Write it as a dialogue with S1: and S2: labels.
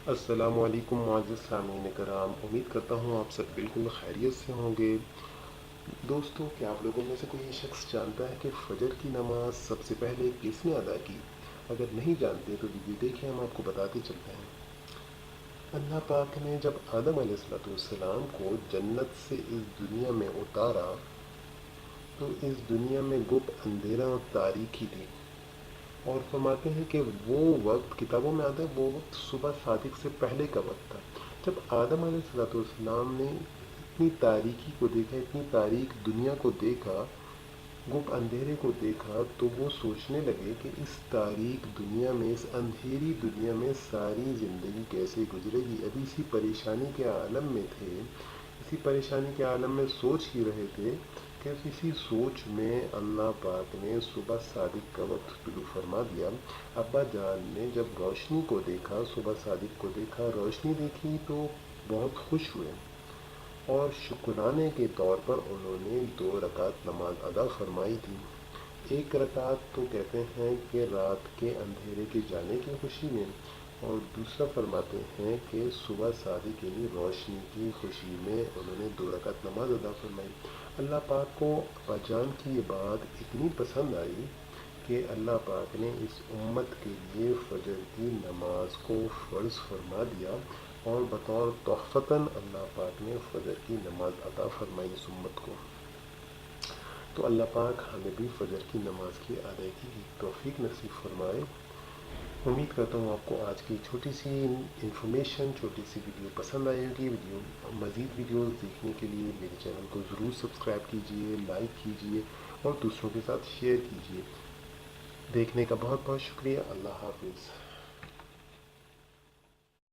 S1: السلام علیکم معزز سامعین کرام، امید کرتا ہوں آپ سب بالکل خیریت سے ہوں گے۔ دوستو، کیا آپ لوگوں میں سے کوئی یہ شخص جانتا ہے کہ فجر کی نماز سب سے پہلے کس نے ادا کی؟ اگر نہیں جانتے تو ویڈیو دیکھیں، ہم آپ کو بتاتے چلتے ہیں۔ اللہ پاک نے جب آدم علیہ السلام کو جنت سے اس دنیا میں اتارا تو اس دنیا میں گپ اندھیرا اور تاریکی تھی، اور فرماتے ہیں کہ وہ وقت کتابوں میں آتا ہے، وہ وقت صبح صادق سے پہلے کا وقت تھا۔ جب آدم علیہ السلام نے اتنی تاریکی کو دیکھا، اتنی تاریک دنیا کو دیکھا، گپ اندھیرے کو دیکھا، تو وہ سوچنے لگے کہ اس تاریک دنیا میں، اس اندھیری دنیا میں ساری زندگی کیسے گزرے گی۔ ابھی اسی پریشانی کے عالم میں تھے، اسی پریشانی کے عالم میں سوچ ہی رہے تھے کہ اسی سوچ میں اللہ پاک نے صبح صادق کا وقت طلوع فرما دیا۔ ابا جان نے جب روشنی کو دیکھا، صبح صادق کو دیکھا، روشنی دیکھی تو بہت خوش ہوئے، اور شکرانے کے طور پر انہوں نے 2 رکعت نماز ادا فرمائی تھی۔ ایک رکعت تو کہتے ہیں کہ رات کے اندھیرے کے جانے کی خوشی میں، اور دوسرا فرماتے ہیں کہ صبح صادق یعنی روشنی کی خوشی میں انہوں نے 2 رکعت نماز ادا فرمائی۔ اللہ پاک کو ابا جان کی یہ بات اتنی پسند آئی کہ اللہ پاک نے اس امت کے لیے فجر کی نماز کو فرض فرما دیا، اور بطور تحفتاً اللہ پاک نے فجر کی نماز عطا فرمائی اس امت کو۔ تو اللہ پاک ہمیں بھی فجر کی نماز کی ادائیگی کی توفیق نصیب فرمائے۔ امید کرتا ہوں آپ کو آج کی چھوٹی سی انفارمیشن، چھوٹی سی ویڈیو پسند آئے گی۔ مزید ویڈیوز دیکھنے کے لیے میرے چینل کو ضرور سبسکرائب کیجیے، لائک کیجیے اور دوسروں کے ساتھ شیئر کیجیے۔ دیکھنے کا بہت بہت شکریہ۔ اللہ حافظ۔